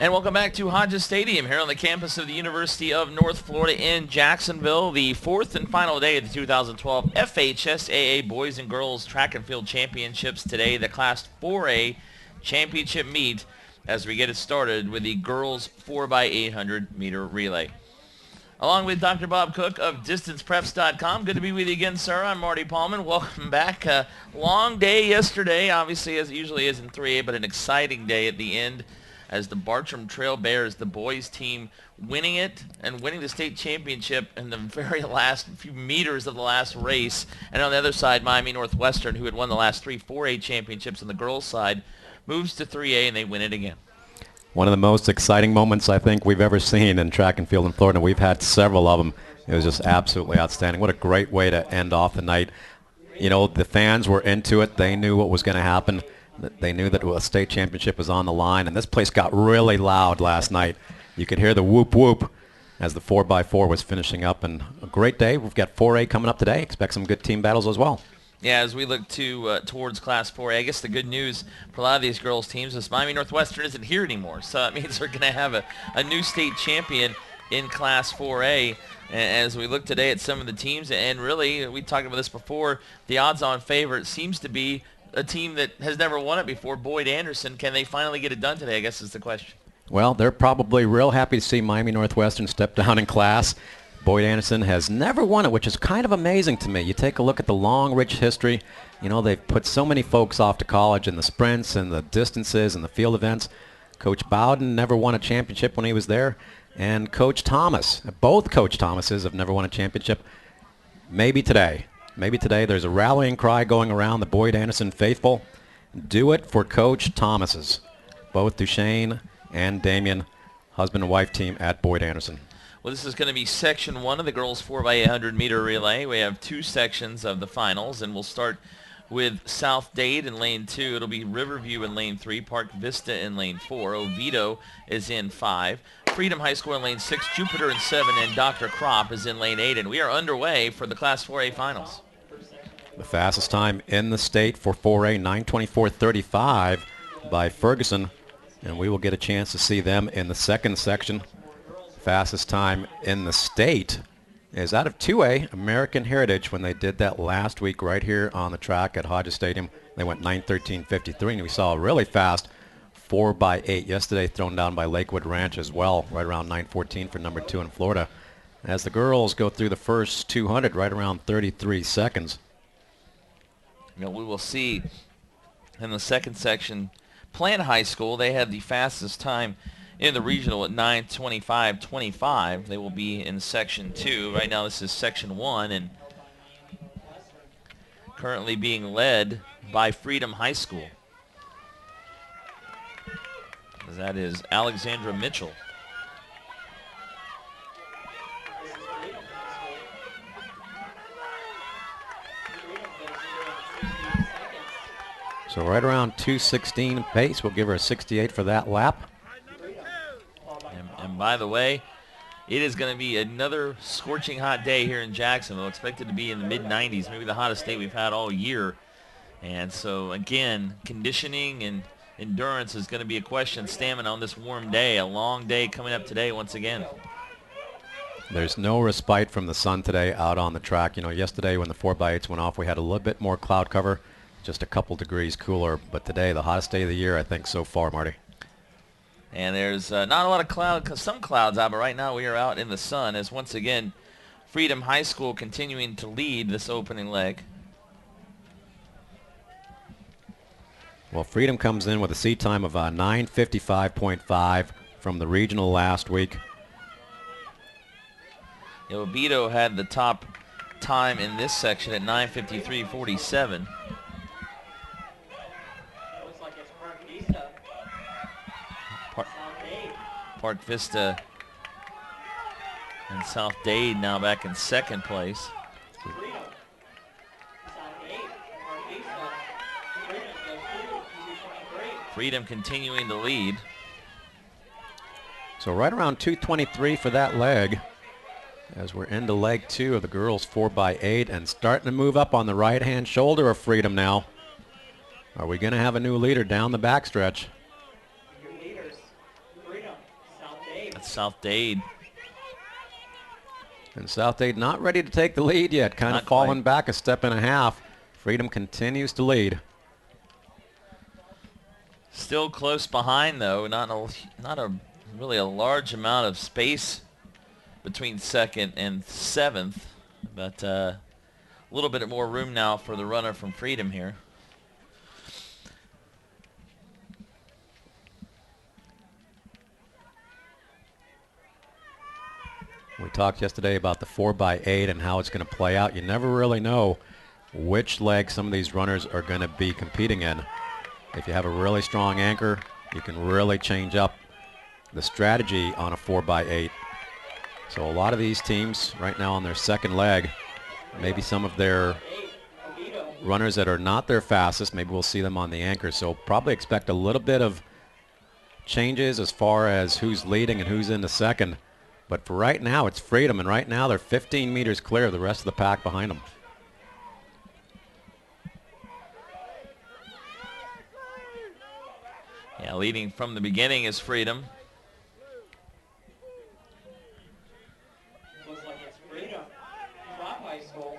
And welcome back to Hodges Stadium here on the campus of the University of North Florida in Jacksonville. The fourth and final day of the 2012 FHSAA Boys and Girls Track and Field Championships today. The Class 4A championship meet as we get it started with the girls 4x800 meter relay. Along with Dr. Bob Cook of DistancePreps.com. Good to be with you again, sir. I'm Marty Paulman. Welcome back. Long day yesterday, obviously, as it usually is in 3A, but an exciting day at the end as the Bartram Trail Bears, the boys team, winning it and winning the state championship in the very last few meters of the last race. And on the other side, Miami Northwestern, who had won the last 3 4A championships on the girls' side, moves to 3A and they win it again. One of the most exciting moments I think we've ever seen in track and field in Florida. We've had several of them. It was just absolutely outstanding. What a great way to end off the night. You know, the fans were into it. They knew what was going to happen. They knew that a state championship was on the line, and this place got really loud last night. You could hear the whoop whoop as the 4x4 was finishing up, and a great day. We've got 4A coming up today. Expect some good team battles as well. Yeah, as we look towards Class 4A, I guess the good news for a lot of these girls' teams is Miami Northwestern isn't here anymore, so that means they're going to have a new state champion in Class 4A. And as we look today at some of the teams, and really, we talked about this before, the odds-on favorite seems to be a team that has never won it before, Boyd Anderson. Can they finally get it done today, I guess is the question. Well, they're probably real happy to see Miami Northwestern step down in class. Boyd Anderson has never won it, which is kind of amazing to me. You take a look at the long, rich history. You know, they've put so many folks off to college in the sprints and the distances and the field events. Coach Bowden never won a championship when he was there. And Coach Thomas, both Coach Thomases have never won a championship. Maybe today. Maybe today there's a rallying cry going around the Boyd Anderson faithful. Do it for Coach Thomases. Both Duchesne and Damien, husband and wife team at Boyd Anderson. Well, this is going to be Section 1 of the girls 4x800 meter relay. We have 2 sections of the finals, and we'll start with South Dade in lane 2. It'll be Riverview in lane 3, Park Vista in lane 4, Oviedo is in 5, Freedom High School in lane 6, Jupiter in 7, and Dr. Kropp is in lane 8. And we are underway for the Class 4A finals. The fastest time in the state for 4A, 9:24:35 by Ferguson, and we will get a chance to see them in the second section. Fastest time in the state is out of 2A, American Heritage, when they did that last week right here on the track at Hodges Stadium. They went 9:13:53, and we saw a really fast 4x8 yesterday thrown down by Lakewood Ranch as well, right around 9:14 for number 2 in Florida. As the girls go through the first 200, right around 33 seconds. You know, we will see in the second section, Plant High School, they had the fastest time in the regional at 9:25:25. They will be in Section 2. Right now this is Section 1 and currently being led by Freedom High School. That is Alexandra Mitchell. So right around 2:16 pace. We'll give her a 68 for that lap. And by the way, it is going to be another scorching hot day here in Jacksonville. Expected to be in the mid-90s, maybe the hottest day we've had all year. And so, again, conditioning and endurance is going to be a question. Stamina on this warm day. A long day coming up today once again. There's no respite from the sun today out on the track. You know, yesterday when the 4x8s went off, we had a little bit more cloud cover, just a couple degrees cooler. But today, the hottest day of the year, I think, so far, Marty. And there's not a lot of some clouds out, but right now we are out in the sun as once again Freedom High School continuing to lead this opening leg. Well, Freedom comes in with a seat time of 9:55.5 from the regional last week. Oviedo had the top time in this section at 9:53:47. Park Vista and South Dade now back in second place. Freedom continuing to lead. So right around 2:23 for that leg as we're into leg 2 of the girls 4x8 and starting to move up on the right-hand shoulder of Freedom now. Are we going to have a new leader down the backstretch? That's South Dade. And South Dade not ready to take the lead yet, kind of falling back a step and a half. Freedom continues to lead. Still close behind though, not really a large amount of space between second and seventh, but a little bit more room now for the runner from Freedom here. We talked yesterday about the 4x8 and how it's going to play out. You never really know which leg some of these runners are going to be competing in. If you have a really strong anchor, you can really change up the strategy on a 4x8. So a lot of these teams right now on their second leg, maybe some of their runners that are not their fastest, maybe we'll see them on the anchor. So probably expect a little bit of changes as far as who's leading and who's in the second. But for right now, it's Freedom, and right now they're 15 meters clear of the rest of the pack behind them. Yeah, leading from the beginning is Freedom.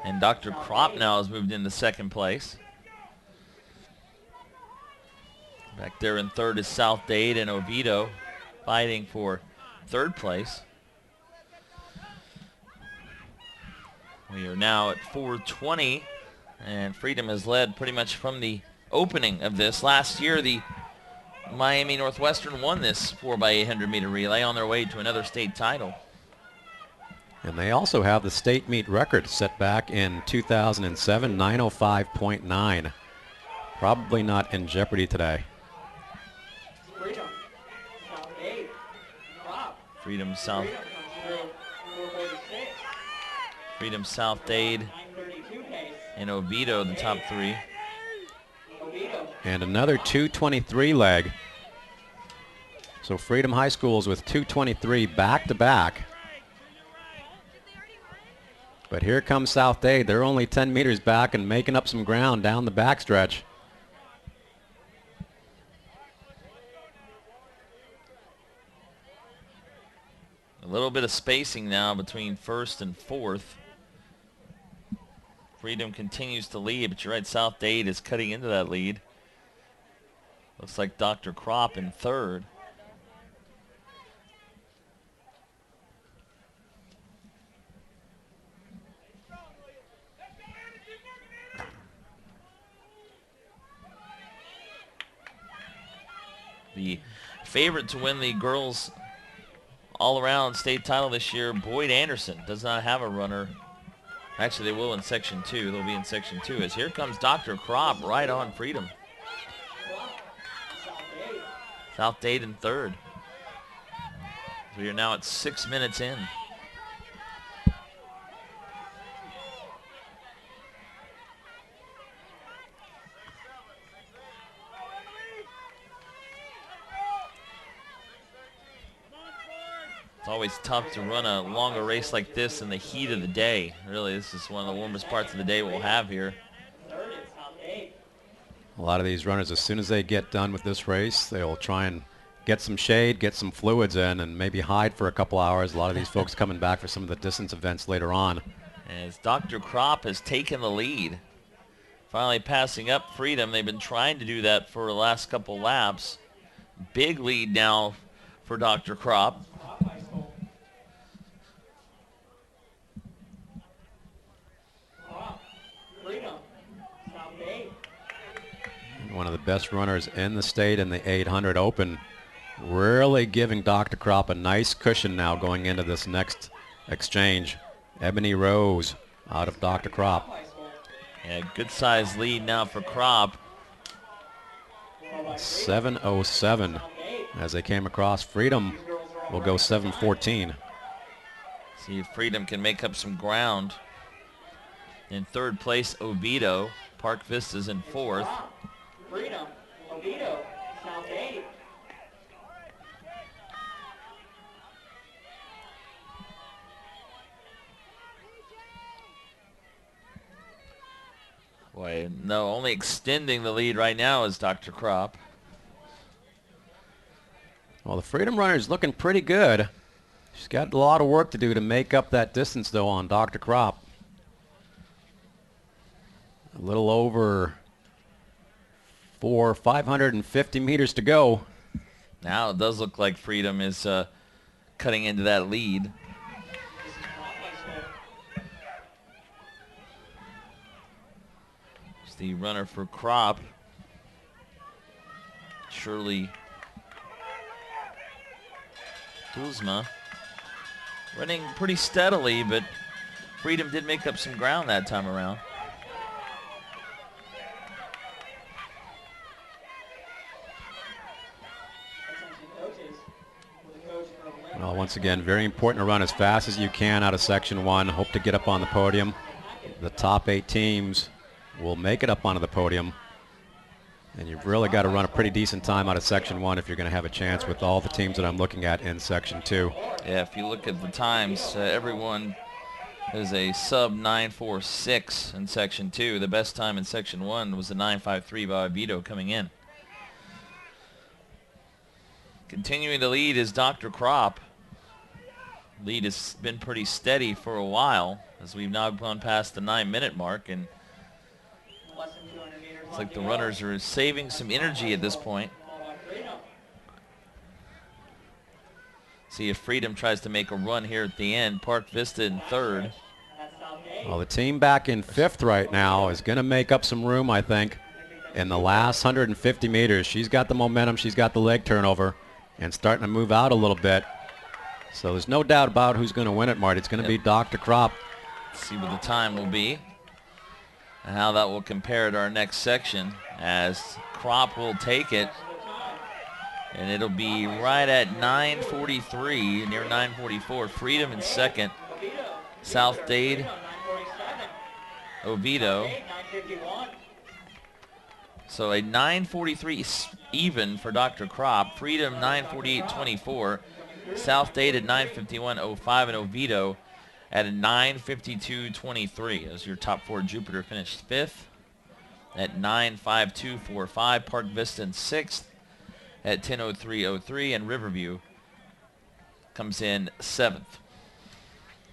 And Dr. Kropp now has moved into second place. Back there in third is South Dade and Oviedo fighting for third place. We are now at 4:20, and Freedom has led pretty much from the opening of this. Last year, the Miami Northwestern won this 4x800 meter relay on their way to another state title. And they also have the state meet record set back in 2007, 905.9. Probably not in jeopardy today. Freedom South Dade and Oviedo, the top three. And another 2:23 leg. So Freedom High Schools with 2:23 back to back. But here comes South Dade. They're only 10 meters back and making up some ground down the backstretch. A little bit of spacing now between first and fourth. Freedom continues to lead, but you're right, South Dade is cutting into that lead. Looks like Dr. Kropp in third. The favorite to win the girls all-around state title this year, Boyd Anderson, does not have a runner. Actually, they will in Section 2. They'll be in Section 2 as here comes Dr. Kropp right on Freedom. South Dade in third. We are now at 6 minutes in. It's always tough to run a longer race like this in the heat of the day. Really, this is one of the warmest parts of the day we'll have here. A lot of these runners, as soon as they get done with this race, they'll try and get some shade, get some fluids in, and maybe hide for a couple hours. A lot of these folks coming back for some of the distance events later on. As Dr. Kropp has taken the lead, finally passing up Freedom. They've been trying to do that for the last couple laps. Big lead now for Dr. Kropp. One of the best runners in the state in the 800 Open, really giving Dr. Kropp a nice cushion now going into this next exchange. Ebony Rose out of Dr. Kropp. Yeah, good size lead now for Kropp. 7:07 as they came across. Freedom will go 7:14. See if Freedom can make up some ground. In third place, Oviedo. Park Vista's in fourth. Freedom, Oviedo, South Dade. Boy, no, only extending the lead right now is Dr. Kropp. Well, the Freedom runner is looking pretty good. She's got a lot of work to do to make up that distance, though, on Dr. Crop. A little over 550 meters to go. Now it does look like Freedom is cutting into that lead. It's the runner for Crop, Shirley Kuzma, running pretty steadily, but Freedom did make up some ground that time around. Well, once again, very important to run as fast as you can out of Section 1. Hope to get up on the podium. The top 8 teams will make it up onto the podium. And you've really got to run a pretty decent time out of Section 1 if you're going to have a chance with all the teams that I'm looking at in Section 2. Yeah, if you look at the times, everyone has a sub 9.46 in Section 2. The best time in Section 1 was the 9.53 by Vito coming in. Continuing to lead is Dr. Crop. Lead has been pretty steady for a while as we've now gone past the 9-minute mark, and it's like the runners are saving some energy at this point. See if Freedom tries to make a run here at the end. Park Vista in 3rd. Well, the team back in 5th right now is going to make up some room, I think, in the last 150 meters. She's got the momentum. She's got the leg turnover and starting to move out a little bit. So there's no doubt about who's going to win it, Marty. It's going to be Dr. Crop. Let's see what the time will be and how that will compare to our next section, as Crop will take it. And it'll be right at 9:43, near 9:44. Freedom in 2nd. South Dade, Oviedo. So a 9:43 even for Dr. Crop. Freedom 9:48.24. South Dade at 9:51.05, and Oviedo at a 9:52.23. As your top 4. Jupiter finished 5th at 9:52.45. Park Vista in 6th at 10:03.03, and Riverview comes in 7th.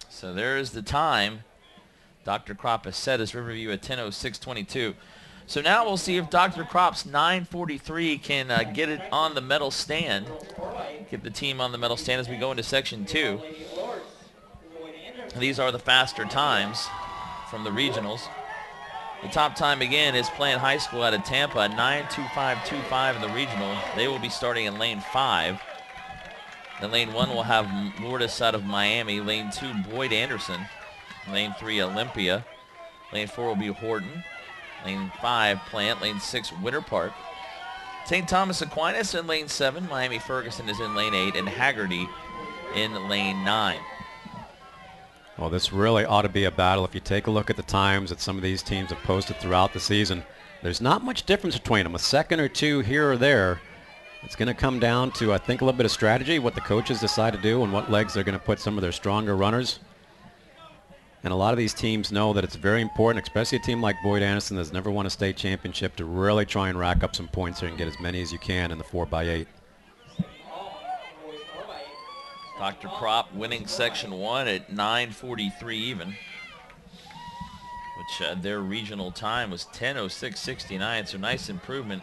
So there is the time Dr. Crop has set as Riverview at 10:06.22. So now we'll see if Dr. Crop's 9:43 can get it on the medal stand. Get the team on the medal stand as we go into Section 2. These are the faster times from the regionals. The top time again is Plant High School out of Tampa, 9:25.25 in the regional. They will be starting in lane 5. Then lane 1 will have Lourdes out of Miami. Lane 2, Boyd Anderson. Lane 3, Olympia. Lane 4 will be Horton. Lane 5, Plant. Lane 6, Winter Park. St. Thomas Aquinas in lane 7. Miami Ferguson is in lane 8. And Haggerty in lane 9. Well, this really ought to be a battle. If you take a look at the times that some of these teams have posted throughout the season, there's not much difference between them. A second or two here or there. It's going to come down to, I think, a little bit of strategy, what the coaches decide to do and what legs they're going to put some of their stronger runners. And a lot of these teams know that it's very important, especially a team like Boyd Anderson that's never won a state championship, to really try and rack up some points here and get as many as you can in the 4x8. Dr. Crop winning Section 1 at 9:43 even, which their regional time was 10:06.69, so nice improvement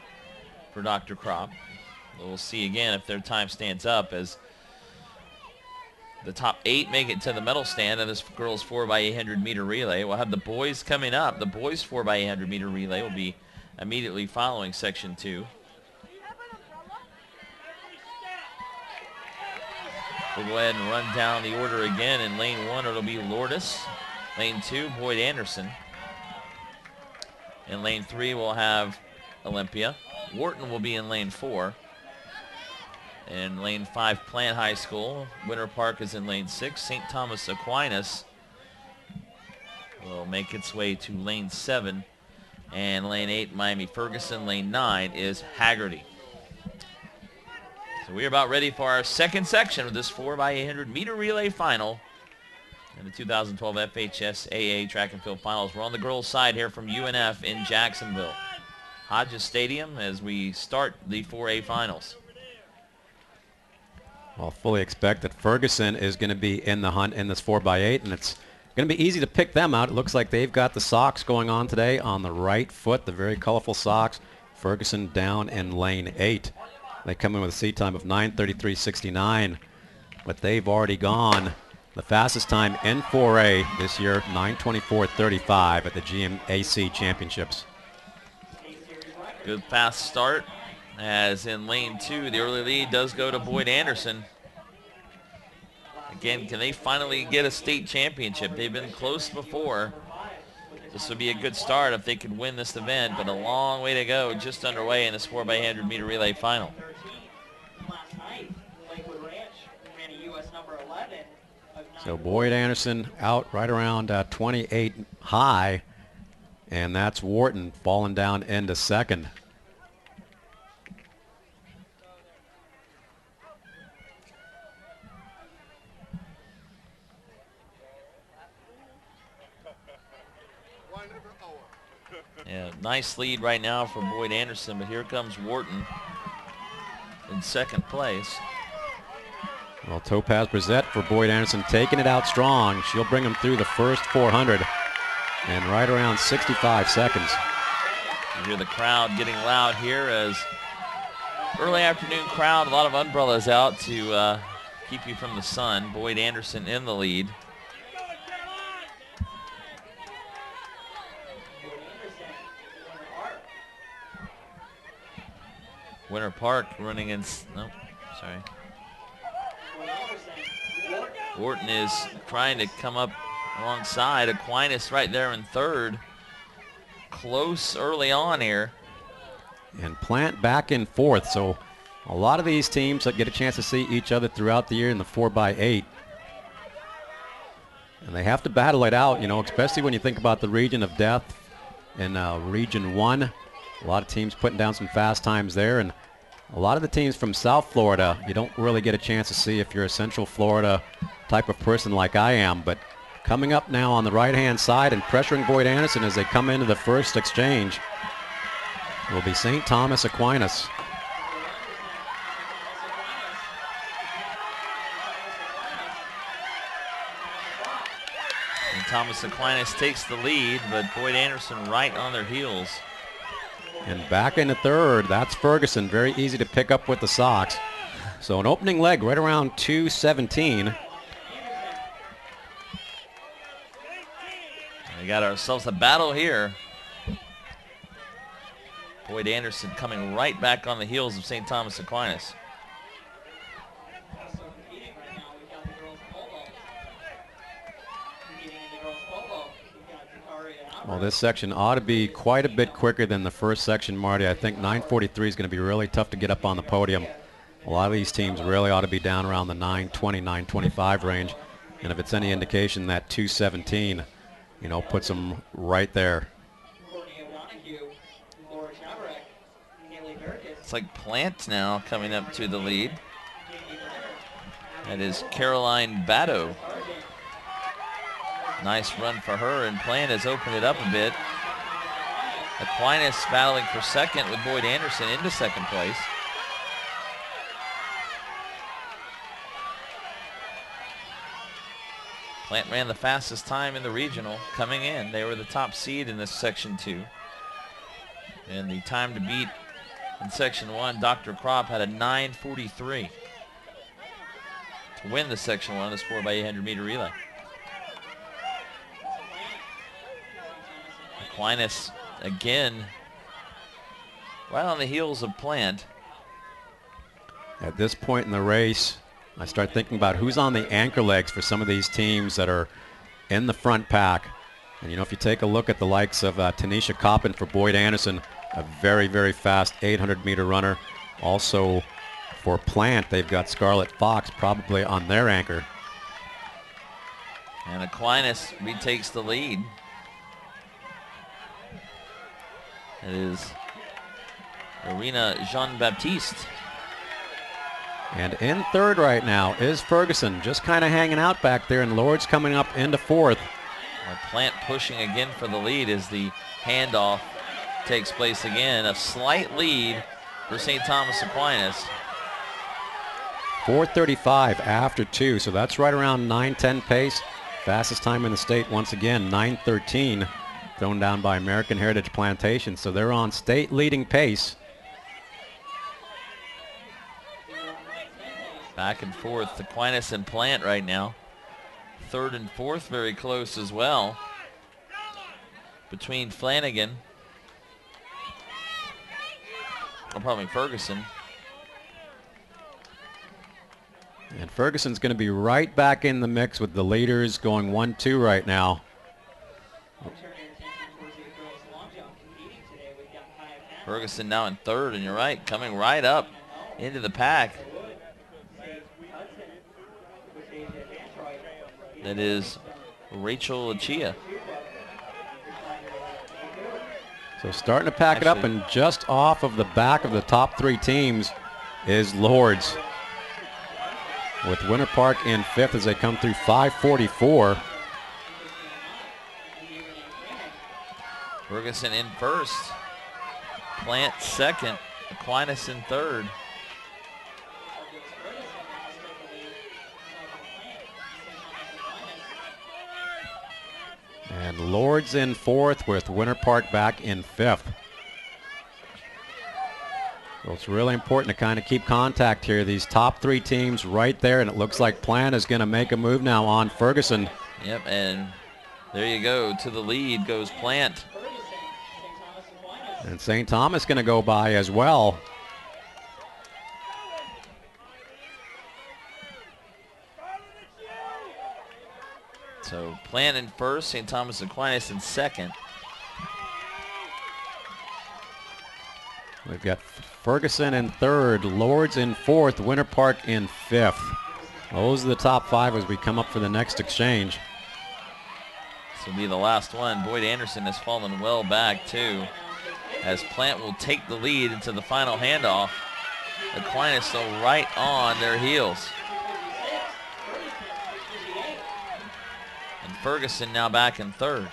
for Dr. Crop. We'll see again if their time stands up as the top 8 make it to the medal stand of this girls 4x800 meter relay. We'll have the boys coming up. The boys 4x800 meter relay will be immediately following Section 2. We'll go ahead and run down the order again. In lane 1, it'll be Lourdes. Lane 2, Boyd Anderson. In lane 3, we'll have Olympia. Wharton will be in lane 4. In lane 5, Plant High School. Winter Park is in lane 6. St. Thomas Aquinas will make its way to lane 7. And lane 8, Miami Ferguson. Lane 9 is Haggerty. So we're about ready for our second section of this 4x800 meter relay final in the 2012 FHSAA Track and Field Finals. We're on the girls' side here from UNF in Jacksonville. Hodges Stadium as we start the 4A finals. Well, fully expect that Ferguson is going to be in the hunt in this 4x8, and it's going to be easy to pick them out. It looks like they've got the socks going on today on the right foot, the very colorful socks. Ferguson down in lane 8. They come in with a seat time of 9:33.69, but they've already gone the fastest time in 4A this year, 9:24.35 at the GMAC Championships. Good fast start, as in lane 2, the early lead does go to Boyd Anderson. Again, can they finally get a state championship? They've been close before. This would be a good start if they could win this event, but a long way to go, just underway in this 4x100 meter relay final. So Boyd Anderson out right around 28 high, and that's Wharton falling down into second. Yeah, nice lead right now for Boyd Anderson, but here comes Wharton in second place. Well, Topaz Brissett for Boyd Anderson taking it out strong. She'll bring him through the first 400 in right around 65 seconds. You hear the crowd getting loud here as early afternoon crowd, a lot of umbrellas out to keep you from the sun. Boyd Anderson in the lead. Winter Park running in, no, sorry. Wharton is trying to come up alongside. Aquinas right there in third. Close early on here. And Plant back in fourth. So a lot of these teams that get a chance to see each other throughout the year in the 4x8. And they have to battle it out, you know, especially when you think about the region of death in Region 1. A lot of teams putting down some fast times there, and a lot of the teams from South Florida, you don't really get a chance to see if you're a Central Florida type of person like I am. But coming up now on the right-hand side and pressuring Boyd Anderson as they come into the first exchange will be St. Thomas Aquinas. And Thomas Aquinas takes the lead, but Boyd Anderson right on their heels. And back into third, that's Ferguson. Very easy to pick up with the socks. So an opening leg right around 2:17. We got ourselves a battle here. Boyd Anderson coming right back on the heels of St. Thomas Aquinas. Well, this section ought to be quite a bit quicker than the first section, Marty. I think 9:43 is going to be really tough to get up on the podium. A lot of these teams really ought to be down around the 9:20, 9:25 range. And if it's any indication, that 2:17, you know, puts them right there. It's like Plant now coming up to the lead. That is Caroline Batto. Nice run for her, and Plant has opened it up a bit. Aquinas battling for second with Boyd Anderson into second place. Plant ran the fastest time in the regional coming in. They were the top seed in this section 2. And the time to beat in section 1, Dr. Kropp had a 9:43 to win the section 1 of this 4x800 meter relay. Aquinas again right on the heels of Plant. At this point in the race, I start thinking about who's on the anchor legs for some of these teams that are in the front pack. And you know, if you take a look at the likes of Tanisha Coppin for Boyd Anderson, a very, very fast 800 meter runner. Also for Plant, they've got Scarlett Fox probably on their anchor. And Aquinas retakes the lead. It is Irina Jean-Baptiste. And in third right now is Ferguson, just kind of hanging out back there, and Lord's coming up into fourth. Plant pushing again for the lead as the handoff takes place again. A slight lead for St. Thomas Aquinas. 4:35 after 2, so that's right around 9:10 pace. Fastest time in the state once again, 9:13, thrown down by American Heritage Plantation. So they're on state leading pace. Back and forth, Aquinas and Plant right now. Third and fourth very close as well between Flanagan, or probably Ferguson. And Ferguson's going to be right back in the mix with the leaders going 1-2 right now. Ferguson now in third, and you're right, coming right up into the pack. That is Rachel Achia. So starting to pack it up, and just off of the back of the top 3 teams is Lourdes, with Winter Park in 5th as they come through 5:44. Ferguson in first, Plant second, Aquinas in third. And Lourdes in 4th with Winter Park back in 5th. So it's really important to kind of keep contact here. These top 3 teams right there, and it looks like Plant is going to make a move now on Ferguson. Yep, and there you go. To the lead goes Plant. And St. Thomas going to go by as well. So Plant in first, St. Thomas Aquinas in second. We've got Ferguson in third, Lourdes in 4th, Winter Park in 5th. Those are the top 5 as we come up for the next exchange. This will be the last one. Boyd Anderson has fallen well back too, as Plant will take the lead into the final handoff. Aquinas still right on their heels. And Ferguson now back in third.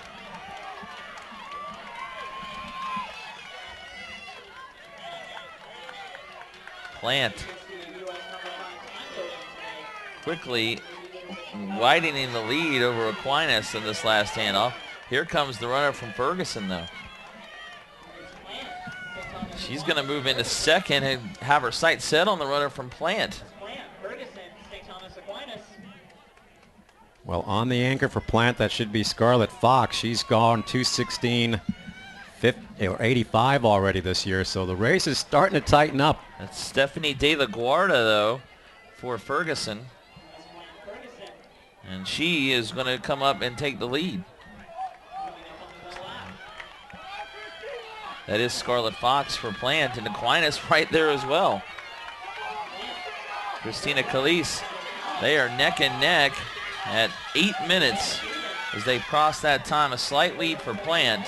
Plant quickly widening the lead over Aquinas in this last handoff. Here comes the runner from Ferguson though. She's going to move into second and have her sights set on the runner from Plant. Well, on the anchor for Plant, that should be Scarlett Fox. She's gone 2:16.85 already this year, so the race is starting to tighten up. That's Stephanie De La Guarda, though, for Ferguson. And she is going to come up and take the lead. That is Scarlett Fox for Plant, and Aquinas right there as well. Christina Calise, they are neck and neck at 8 minutes as they cross that time. A slight lead for Plant.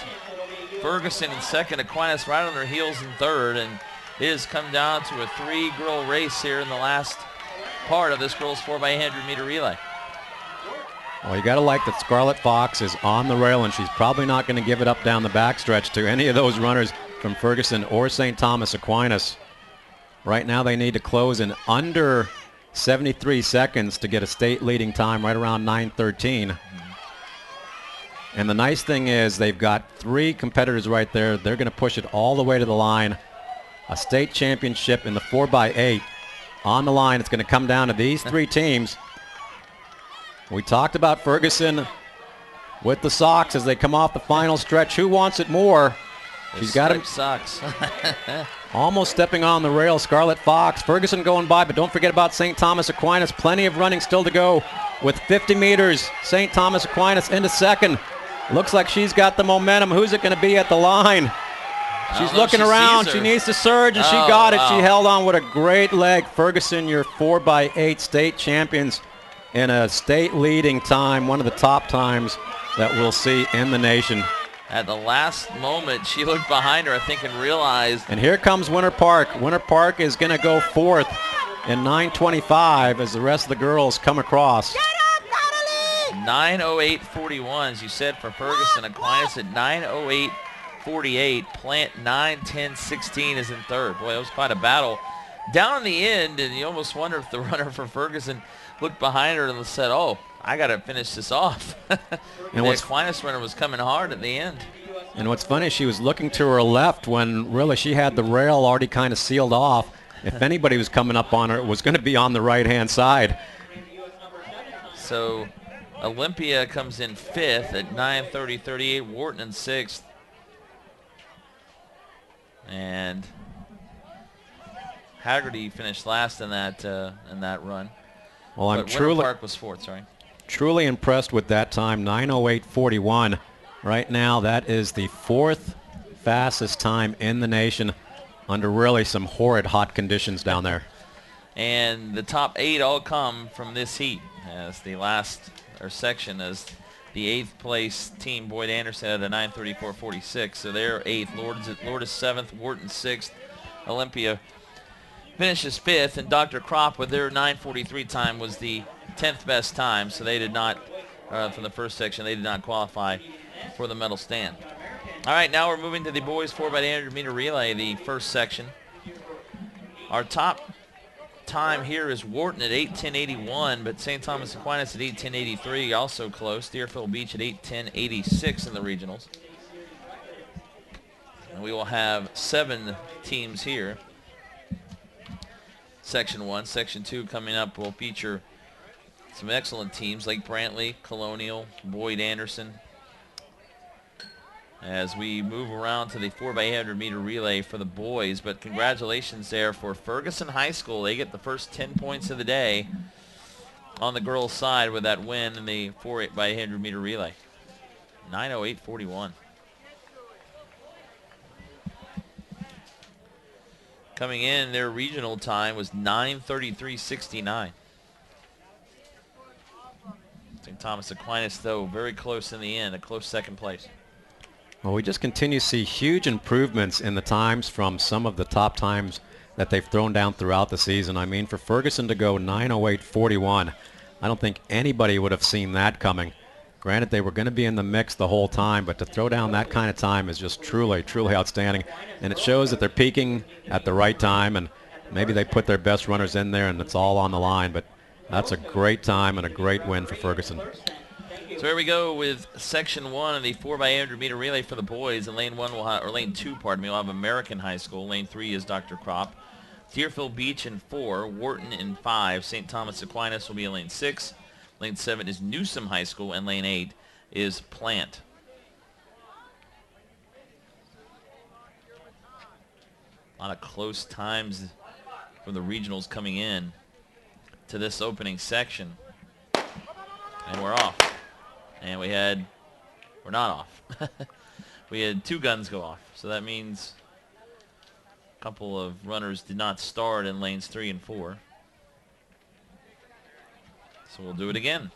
Ferguson in second, Aquinas right on their heels in third, and it has come down to a 3-girl race here in the last part of this girls 4x100 meter relay. Well, you got to like that Scarlett Fox is on the rail, and she's probably not going to give it up down the backstretch to any of those runners from Ferguson or St. Thomas Aquinas. Right now they need to close in under 73 seconds to get a state leading time right around 9:13. And the nice thing is they've got 3 competitors right there. They're going to push it all the way to the line. A state championship in the 4x8 on the line. It's going to come down to these 3 teams. We talked about Ferguson with the socks as they come off the final stretch. Who wants it more? She's got him. Socks. Almost stepping on the rail, Scarlett Fox. Ferguson going by, but don't forget about St. Thomas Aquinas. Plenty of running still to go with 50 meters. St. Thomas Aquinas into second. Looks like she's got the momentum. Who's it going to be at the line? She's looking around. She needs to surge, and she got it. She held on with a great leg. Ferguson, your 4x8 state champions in a state leading time, one of the top times that we'll see in the nation. At the last moment, she looked behind her, I think, and realized. And here comes Winter Park. Winter Park is going to go 4th in 9:25 as the rest of the girls come across. 9:08.41, as you said, for Ferguson. Aquinas at 9:08.48. Plant 9:10.16 is in third. Boy, that was quite a battle down in the end, and you almost wonder if the runner for Ferguson looked behind her and said, oh, I got to finish this off. And the Aquinas runner was coming hard at the end. And what's funny, she was looking to her left when really she had the rail already kind of sealed off. If anybody was coming up on her, it was going to be on the right-hand side. So Olympia comes in 5th at 9:30.38. Wharton in 6th. And Haggerty finished last in that run. Well, I'm Winter Park was 4th. Sorry. Truly impressed with that time, 9:08.41. Right now, that is the 4th fastest time in the nation under really some horrid hot conditions down there. And the top 8 all come from this heat as the last section as the 8th place team, Boyd Anderson, at a 9:34.46. So they're 8th. Lourdes 7th. Wharton 6th. Olympia finishes 5th. And Dr. Kropp with their 9:43 time was the 10th best time. So they did not, from the first section, they did not qualify for the medal stand. All right, now we're moving to the boys 4x800 meter relay, the first section. Our top time here is Wharton at 8:10.81, but St. Thomas Aquinas at 8:10.83, also close. Deerfield Beach at 8:10.86 in the regionals. And we will have 7 teams here. Section 1. Section 2 coming up will feature some excellent teams, Lake Brantley, Colonial, Boyd Anderson, as we move around to the 4x800 meter relay for the boys. But congratulations there for Ferguson High School. They get the first 10 points of the day on the girls' side with that win in the 4x800 meter relay. 9:08.41. Coming in, their regional time was 9:33.69. St. Thomas Aquinas, though, very close in the end, a close second place. Well, we just continue to see huge improvements in the times from some of the top times that they've thrown down throughout the season. I mean, for Ferguson to go 9:08.41, I don't think anybody would have seen that coming. Granted, they were going to be in the mix the whole time, but to throw down that kind of time is just truly, truly outstanding. And it shows that they're peaking at the right time, and maybe they put their best runners in there and it's all on the line. But that's a great time and a great win for Ferguson. So here we go with section 1 of the 4x800 meter relay for the boys. In lane 1 will have, or lane 2, pardon me, we'll have American High School. Lane 3 is Dr. Kropp. Deerfield Beach in 4, Wharton in 5. St. Thomas Aquinas will be in lane 6. Lane 7 is Newsom High School, and lane 8 is Plant. A lot of close times from the regionals coming in to this opening section. And we're off. And we're not off. We had 2 guns go off. So that means a couple of runners did not start in lanes 3 and 4. So we'll do it again.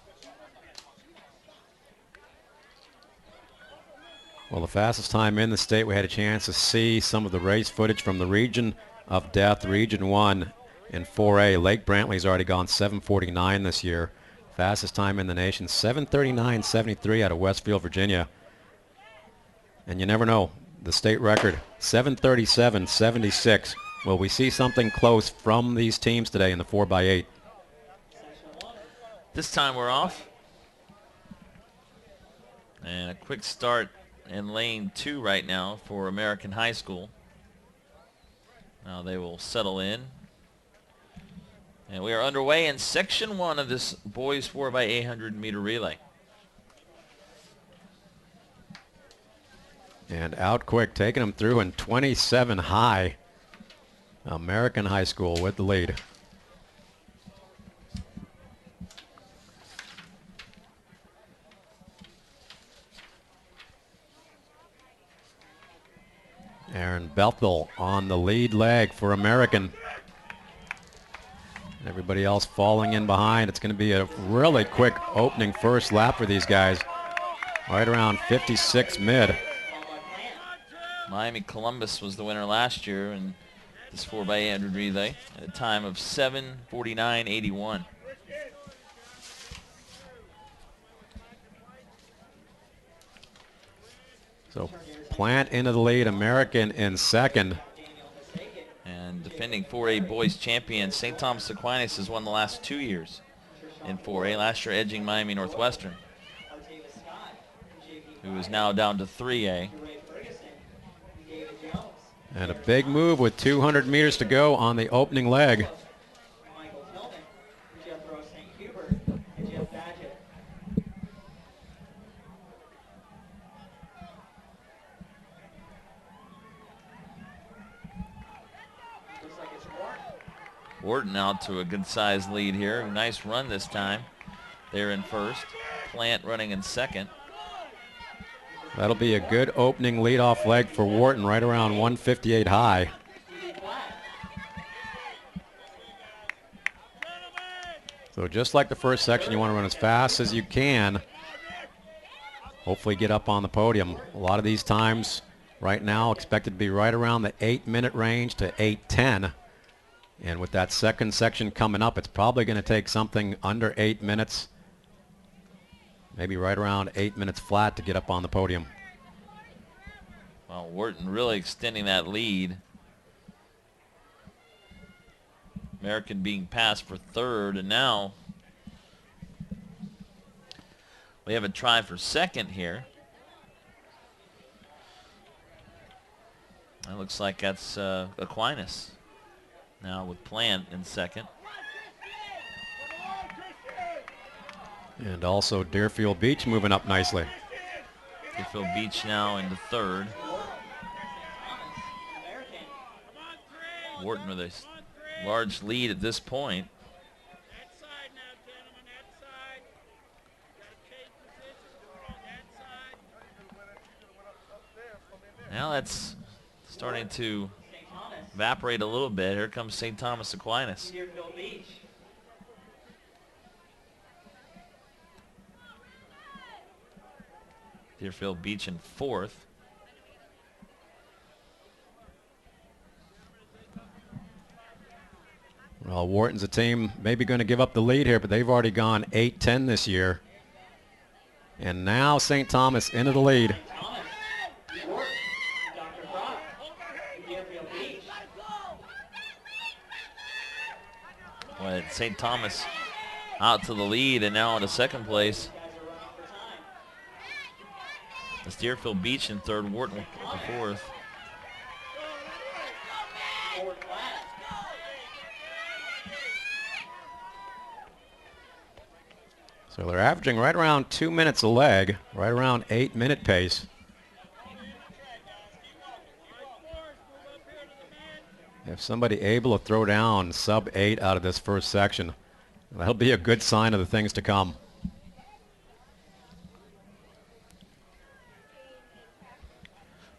Well, the fastest time in the state, we had a chance to see some of the race footage from the region of death, Region 1 in 4A. Lake Brantley's already gone 7:49 this year. Fastest time in the nation, 7:39.73 out of Westfield, Virginia. And you never know, the state record, 7:37.76. Will we see something close from these teams today in the 4x8? This time we're off. And a quick start in lane 2 right now for American High School. Now they will settle in. And we are underway in section 1 of this boys 4x800 meter relay. And out quick, taking them through in 27 high. American High School with the lead. Aaron Bethel on the lead leg for American. Everybody else falling in behind. It's going to be a really quick opening first lap for these guys. Right around 56 mid. Miami Columbus was the winner last year in this 4x800 relay at a time of 7:49.81. So Plant into the lead, American in second. And defending 4A boys champion. St. Thomas Aquinas has won the last 2 years in 4A. Last year edging Miami Northwestern, who is now down to 3A. And a big move with 200 meters to go on the opening leg. Wharton out to a good-sized lead here. Nice run this time. They're in first. Plant running in second. That'll be a good opening leadoff leg for Wharton, right around 158 high. So just like the first section, you want to run as fast as you can. Hopefully get up on the podium. A lot of these times right now expected to be right around the 8-minute range to 8:10. And with that second section coming up, it's probably going to take something under 8 minutes, maybe right around 8 minutes flat to get up on the podium. Well, Wharton really extending that lead. American being passed for third, and now we have a try for second here. That looks like that's Aquinas now with Plant in second. And also Deerfield Beach moving up nicely. Deerfield Beach now into third. Wharton with a large lead at this point. Now that's starting to evaporate a little bit. Here comes St. Thomas Aquinas. Deerfield Beach in fourth. Well, Wharton's a team maybe going to give up the lead here, but they've already gone 8-10 this year. And now St. Thomas into the lead. Well, St. Thomas out to the lead and now into second place. It's Deerfield Beach in third, Wharton in fourth. So they're averaging right around 2 minutes a leg, right around 8-minute pace. If somebody able to throw down sub 8 out of this first section, that'll be a good sign of the things to come.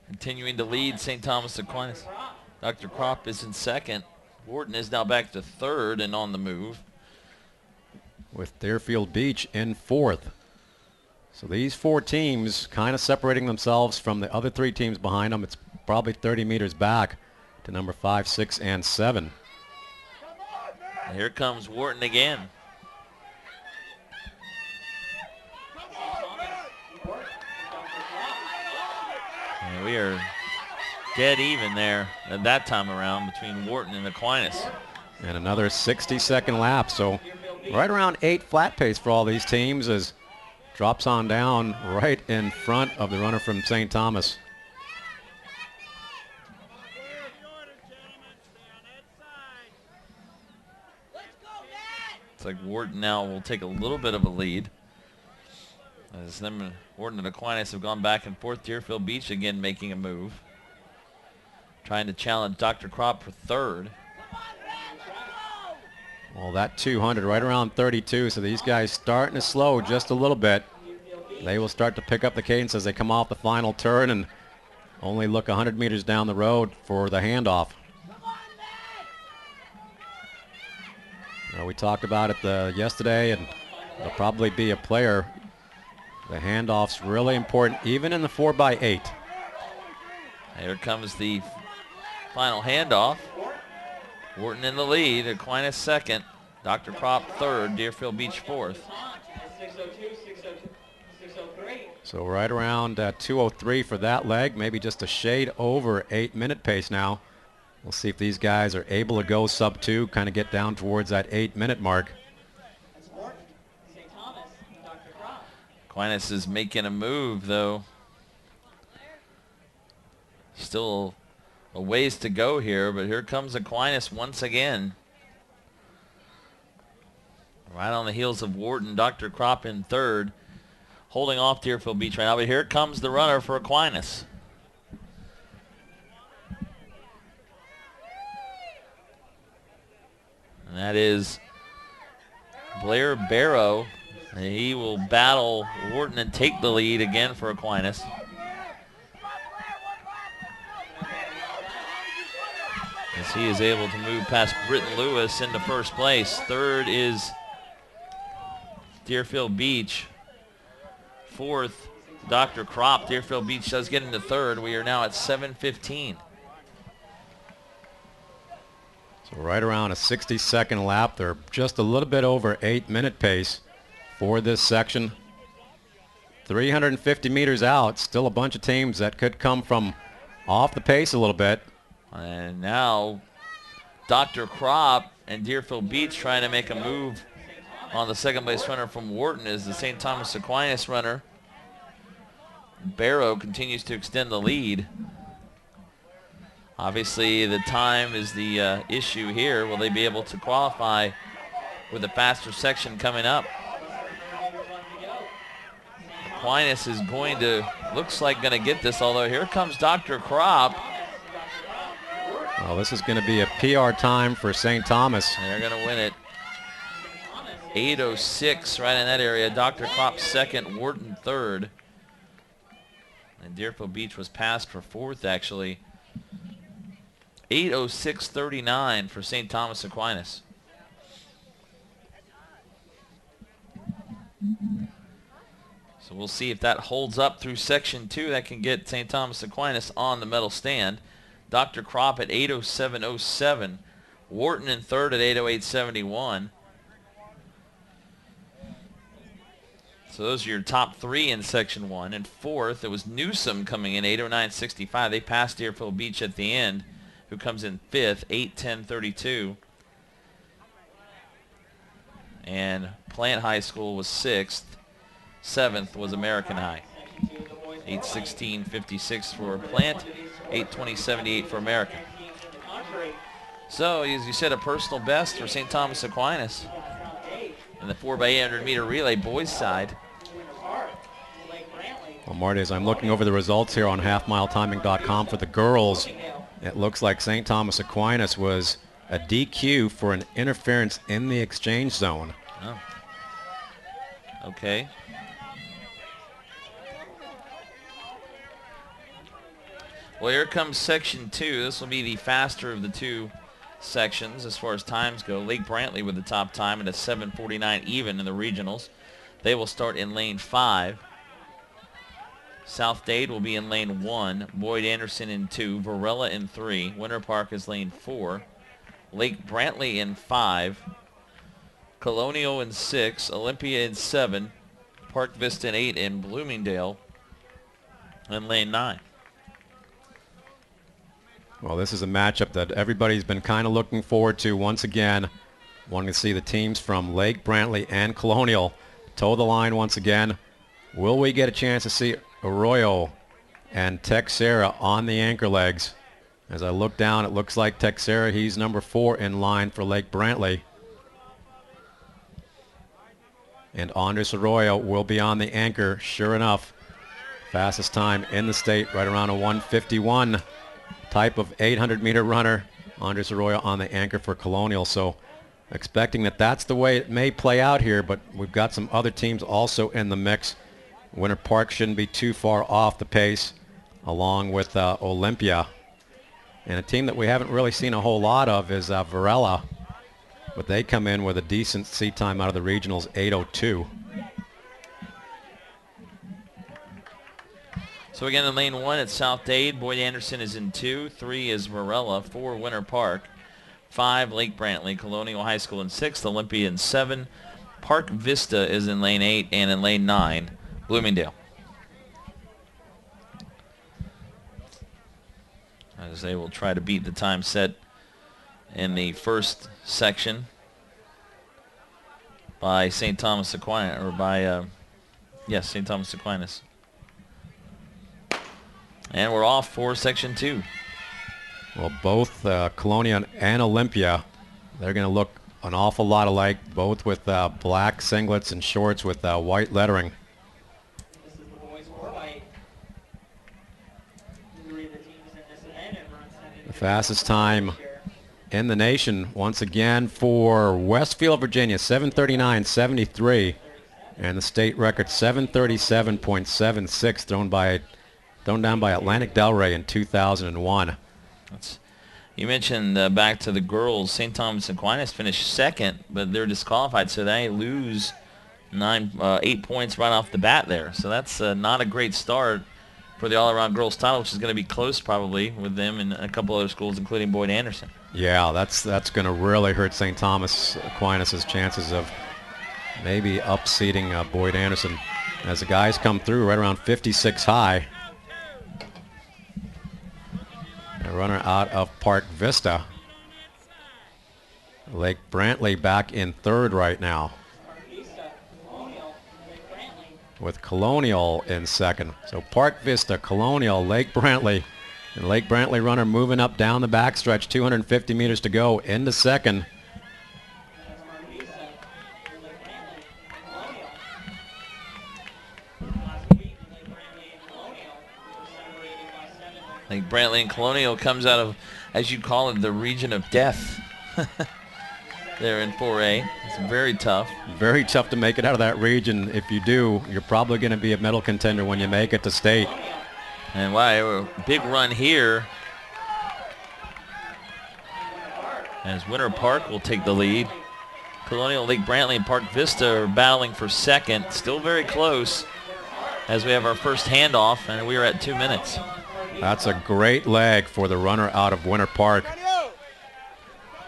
Continuing to lead St. Thomas Aquinas. Dr. Kropp is in second. Wharton is now back to third and on the move, with Deerfield Beach in fourth. So these four teams kind of separating themselves from the other three teams behind them. It's probably 30 meters back to number 5, 6, and 7. And here comes Wharton again. And we are dead even there at that time around between Wharton and Aquinas. And another 60-second lap. So right around 8 flat pace for all these teams as drops on down right in front of the runner from St. Thomas. It's like Wharton now will take a little bit of a lead. As them, Wharton and Aquinas have gone back and forth. Deerfield Beach again making a move, trying to challenge Dr. Kropp for third. Well, that 200 right around 32, so these guys starting to slow just a little bit. They will start to pick up the cadence as they come off the final turn and only look 100 meters down the road for the handoff. We talked about it yesterday, and there'll probably be a player. The handoff's really important, even in the 4x8. Here comes the final handoff. Wharton in the lead, Aquinas second, Dr. Kropp third, Deerfield Beach fourth. So right around 2:03 for that leg, maybe just a shade over 8-minute pace now. We'll see if these guys are able to go sub 2, kind of get down towards that 8-minute mark. That's Morton, St. Thomas, Dr. Crop. Aquinas is making a move, though. Still a ways to go here, but here comes Aquinas once again. Right on the heels of Wharton, Dr. Crop in third, holding off Deerfield Beach right now, but here comes the runner for Aquinas. And that is Blair Barrow. And he will battle Wharton and take the lead again for Aquinas. As he is able to move past Britton Lewis into first place. Third is Deerfield Beach. Fourth, Dr. Crop. Deerfield Beach does get into third. We are now at 7:15. So right around a 60-second lap. They're just a little bit over 8-minute pace for this section. 350 meters out. Still a bunch of teams that could come from off the pace a little bit. And now Dr. Crop and Deerfield Beach trying to make a move on the second place runner from Wharton is the St. Thomas Aquinas runner. Barrow continues to extend the lead. Obviously, the time is the issue here. Will they be able to qualify with a faster section coming up? Aquinas is going to, looks like going to get this, although here comes Dr. Crop. Well, this is going to be a PR time for St. Thomas. They're going to win it. 8:06 right in that area. Dr. Crop second, Wharton third. And Deerfield Beach was passed for fourth, actually. 8:06.39 for St. Thomas Aquinas. So we'll see if that holds up through section 2. That can get St. Thomas Aquinas on the medal stand. Dr. Crop at 8:07.07. Wharton in third at 8:08.71. So those are your top three in section 1. And fourth, it was Newsom coming in 8:09.65. They passed Deerfield Beach at the end, who comes in fifth, 8:10.32. And Plant High School was sixth. Seventh was American High. 8:16.56 for Plant, 8:20.78 for American. So, as you said, a personal best for St. Thomas Aquinas in the 4x800 meter relay boys side. Well, Marty, as I'm looking over the results here on halfmiletiming.com for the girls, it looks like St. Thomas Aquinas was a DQ for an interference in the exchange zone. Oh. Okay. Well, here comes section 2. This will be the faster of the two sections as far as times go. Lake Brantley with the top time at a 7:49 even in the regionals. They will start in lane 5. South Dade will be in lane 1. Boyd Anderson in 2. Varela in 3. Winter Park is lane 4. Lake Brantley in 5. Colonial in 6. Olympia in 7. Park Vista in 8. And Bloomingdale in lane 9. Well, this is a matchup that everybody's been kind of looking forward to once again. Wanting to see the teams from Lake Brantley and Colonial toe the line once again. Will we get a chance to see Arroyo and Texera on the anchor legs? As I look down, it looks like Texera, he's number 4 in line for Lake Brantley. And Andres Arroyo will be on the anchor, sure enough. Fastest time in the state, right around a 1:51. Type of 800-meter runner. Andres Arroyo on the anchor for Colonial. So expecting that that's the way it may play out here, but we've got some other teams also in the mix. Winter Park shouldn't be too far off the pace, along with Olympia. And a team that we haven't really seen a whole lot of is Varela, but they come in with a decent seat time out of the regionals, 8:02. So again, in lane 1, it's South Dade. Boyd Anderson is in 2. 3 is Varela. 4, Winter Park. 5, Lake Brantley. Colonial High School in 6. Olympia in 7. Park Vista is in lane 8. And in lane 9, Bloomingdale. as they will try to beat the time set in the first section by St. Thomas Aquinas, or by, yes, St. Thomas Aquinas. And we're off for section 2. Well, both Colonia and Olympia, they're going to look an awful lot alike, both with black singlets and shorts with white lettering. This is the boys 4x8. 3 of the teams in this event have run 7. The fastest time in the nation, once again, for Westfield, Virginia, 7:39.73, and the state record 7:37.76, thrown down by Atlantic Delray in 2001. You mentioned back to the girls, St. Thomas Aquinas finished second, but they're disqualified, so they lose 8 points right off the bat there. So that's not a great start for the all-around girls title, which is going to be close probably with them and a couple other schools, including Boyd Anderson. Yeah, that's going to really hurt St. Thomas Aquinas' chances of maybe upseating Boyd Anderson as the guys come through right around 56 high. A runner out of Park Vista. Lake Brantley back in third right now, with Colonial in second. So Park Vista, Colonial, Lake Brantley, and Lake Brantley runner moving up down the backstretch, 250 meters to go into second. Lake Brantley and Colonial comes out of, as you call it, the region of death. They're in 4A. It's very tough. Very tough to make it out of that region. If you do, you're probably going to be a medal contender when you make it to state. And wow, a big run here as Winter Park will take the lead. Colonial, Lake Brantley, and Park Vista are battling for second. Still very close as we have our first handoff, and we are at 2 minutes. That's a great leg for the runner out of Winter Park.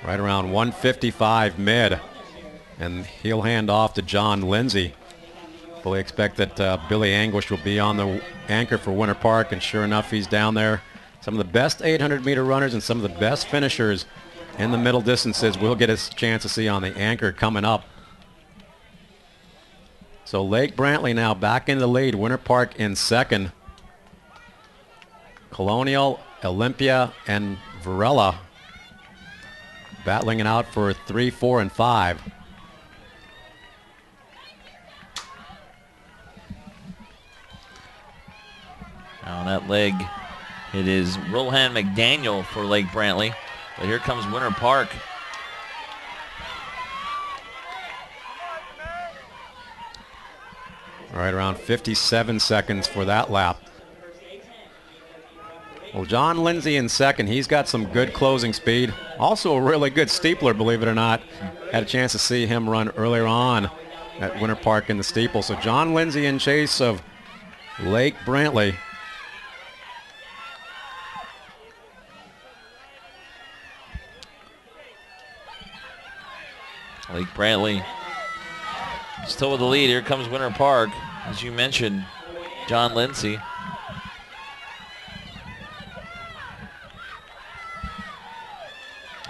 Right around 155 mid. And he'll hand off to John Lindsay. Fully expect that Billy Anguish will be on the anchor for Winter Park, and sure enough, he's down there. Some of the best 800-meter runners and some of the best finishers in the middle distances we'll get a chance to see on the anchor coming up. So Lake Brantley now back in the lead. Winter Park in second. Colonial, Olympia, and Varela battling it out for 3, 4, and 5. On that leg, it is Rohan McDaniel for Lake Brantley. But here comes Winter Park. Right around 57 seconds for that lap. Well, John Lindsay in second. He's got some good closing speed. Also a really good steepler, believe it or not. Had a chance to see him run earlier on at Winter Park in the steeple. So John Lindsay in chase of Lake Brantley. Lake Brantley still with the lead. Here comes Winter Park. As you mentioned, John Lindsay.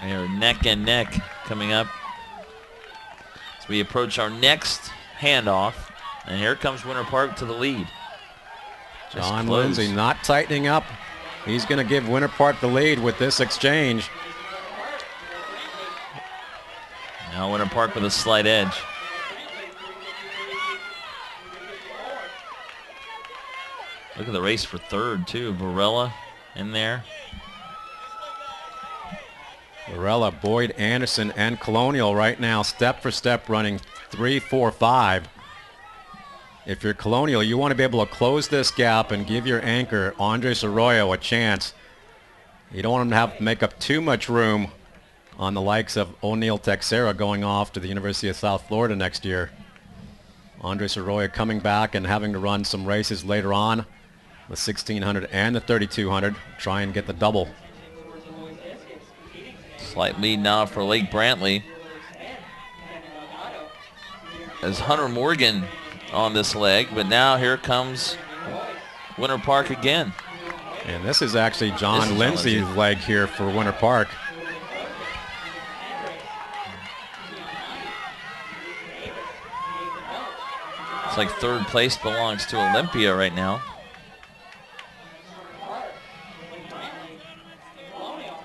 They are neck and neck coming up as we approach our next handoff. And here comes Winter Park to the lead. John Lindsay not tightening up. He's going to give Winter Park the lead with this exchange. Now Winter Park with a slight edge. Look at the race for third, too. Varela in there. Varela, Boyd Anderson, and Colonial right now step for step running 3, 4, 5. If you're Colonial, you want to be able to close this gap and give your anchor, Andres Arroyo, a chance. You don't want him to have to make up too much room on the likes of O'Neill Texera going off to the University of South Florida next year. Andres Arroyo coming back and having to run some races later on, the 1600 and the 3200, try and get the double. Slight lead now for Lake Brantley as Hunter Morgan on this leg, but now here comes Winter Park again. And this is actually This John is Lindsay's Lindsay. leg here for Winter Park. It's like third place belongs to Olympia right now.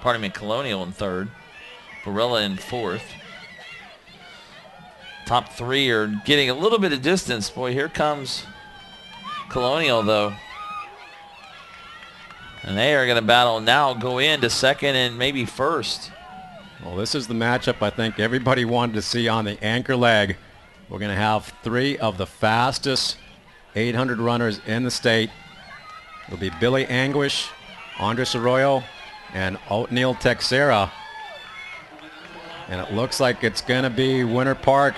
Pardon me, Colonial in third. Varela in fourth. Top three are getting a little bit of distance. Boy, here comes Colonial, though. And they are going to battle now, go into second and maybe first. Well, this is the matchup I think everybody wanted to see on the anchor leg. We're going to have three of the fastest 800 runners in the state. It'll be Billy Anguish, Andres Arroyo, and O'Neal Texera. And it looks like it's going to be Winter Park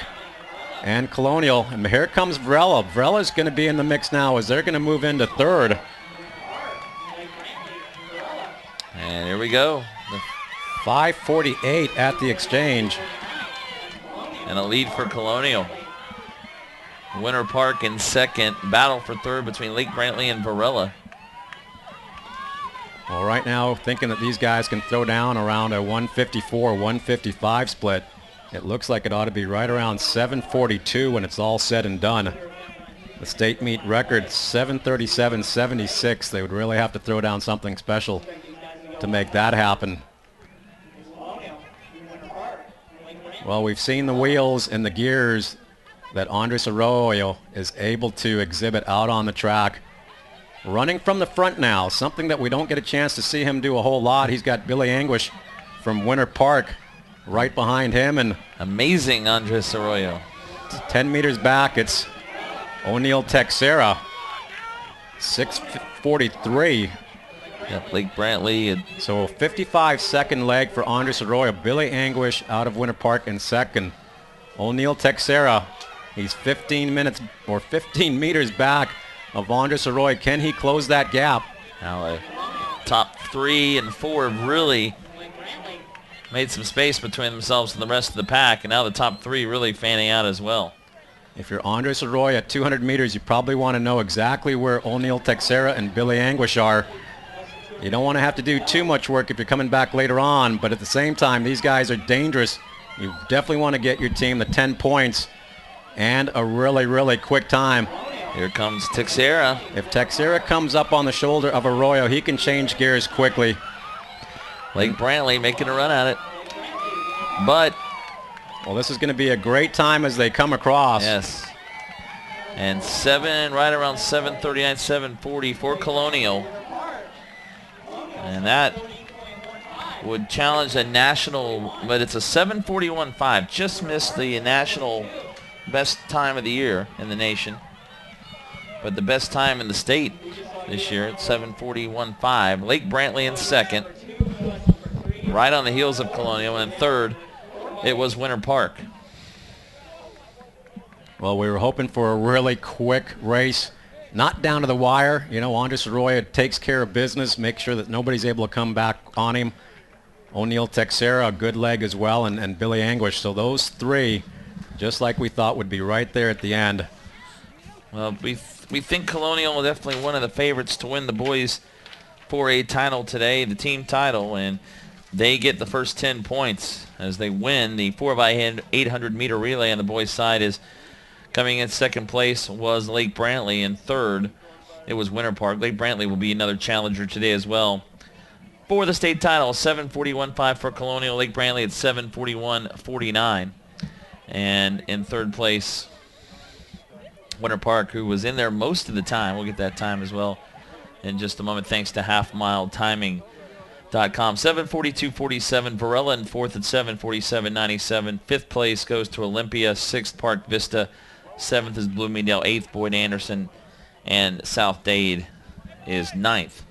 and Colonial. And here comes Varela. Varela's going to be in the mix now as they're going to move into third. And here we go. 5:48 at the exchange. And a lead for Colonial. Winter Park in second. Battle for third between Lake Brantley and Varela. Well, right now, thinking that these guys can throw down around a 154, 155 split. It looks like it ought to be right around 742 when it's all said and done. The state meet record 737.76. They would really have to throw down something special to make that happen. Well, we've seen the wheels and the gears that Andres Arroyo is able to exhibit out on the track. Running from the front now, something that we don't get a chance to see him do a whole lot. He's got Billy Anguish from Winter Park right behind him, and Amazing Andres Arroyo. 10 meters back, it's O'Neal Texera, 6:43. Yep, Lake Brantley. So a 55-second leg for Andres Arroyo. Billy Anguish out of Winter Park in second. O'Neal Texera, he's 15 meters back of Andres Arroyo. Can he close that gap? Now top 3 and 4 have really made some space between themselves and the rest of the pack, and now the top 3 really fanning out as well. If you're Andres Arroyo at 200 meters, you probably want to know exactly where O'Neal Texera and Billy Anguish are. You don't want to have to do too much work if you're coming back later on, but at the same time, these guys are dangerous. You definitely want to get your team the 10 points and a really, really quick time. Here comes Texera. If Texera comes up on the shoulder of Arroyo, he can change gears quickly. Lake Brantley making a run at it. But, well, this is going to be a great time as they come across. yes. And right around 7:39, 7:40 for Colonial. And that would challenge a national, but it's a 7:41.5. Just missed the national best time of the year in the nation. But the best time in the state this year at 7:41.5. Lake Brantley in second. Right on the heels of Colonial. And third, it was Winter Park. Well, we were hoping for a really quick race. Not down to the wire. You know, Andres Arroyo takes care of business, makes sure that nobody's able to come back on him. O'Neal Texera, a good leg as well, and Billy Anguish. So those three, just like we thought, would be right there at the end. Well, we think Colonial is definitely one of the favorites to win the boys 4A title today, the team title, and they get the first 10 points as they win. The 4x800 meter relay on the boys' side is coming in second place was Lake Brantley, and third it was Winter Park. Lake Brantley will be another challenger today as well. For the state title, 7:41.5 for Colonial. Lake Brantley at 7:41.49. And in third place, Winter Park, who was in there most of the time. We'll get that time as well in just a moment, thanks to halfmiletiming.com. 7:42.47. Varela in fourth at 7:47.97. Fifth place goes to Olympia. Sixth, Park Vista. Seventh is Bloomingdale. Eighth, Boyd Anderson. And South Dade is ninth.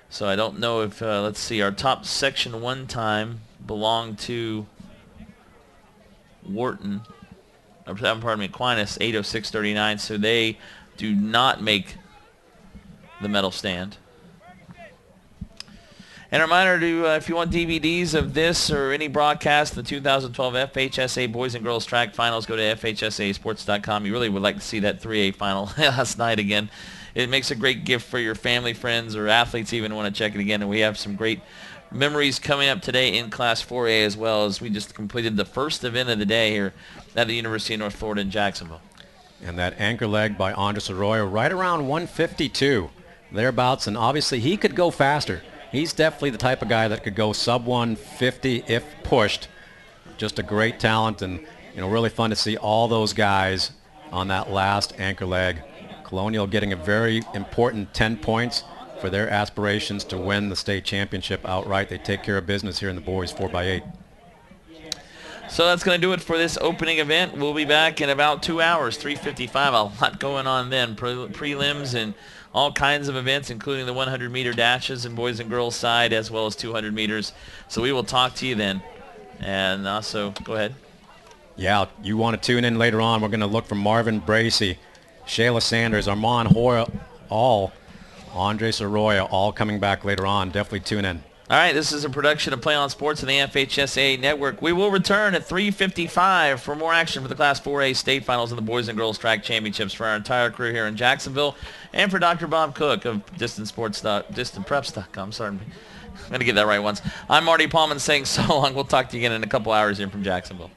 So I don't know if, let's see, our top Section 1 time belonged to Wharton. Pardon me, Aquinas, 8:06.39. So they do not make the medal stand. And a reminder to, if you want DVDs of this or any broadcast of the 2012 FHSA Boys and Girls Track Finals, go to FHSASports.com. You really would like to see that 3A final last night again. It makes a great gift for your family, friends, or athletes even want to check it again. And we have some great memories coming up today in Class 4A as well, as we just completed the first event of the day here at the University of North Florida in Jacksonville. And that anchor leg by Andres Arroyo right around 152, thereabouts, and obviously he could go faster. He's definitely the type of guy that could go sub 150 if pushed. Just a great talent, and really fun to see all those guys on that last anchor leg. Colonial getting a very important 10 points for their aspirations to win the state championship outright. They take care of business here in the boys 4x8. So that's going to do it for this opening event. We'll be back in about 2 hours, 3:55. A lot going on then. Prelims and all kinds of events, including the 100-meter dashes and boys and girls side, as well as 200 meters. So we will talk to you then. And also, go ahead. Yeah, you want to tune in later on. We're going to look for Marvin Bracey, Shayla Sanders, Armand Hoyle, Andres Arroyo, all coming back later on. Definitely tune in. All right, this is a production of Play On Sports and the FHSAA Network. We will return at 3:55 for more action for the Class 4A state finals and the Boys and Girls Track Championships for our entire crew here in Jacksonville, and for Dr. Bob Cook of DistantPreps.com. Sorry, I'm going to get that right once. I'm Marty Paulman saying so long. We'll talk to you again in a couple hours here from Jacksonville.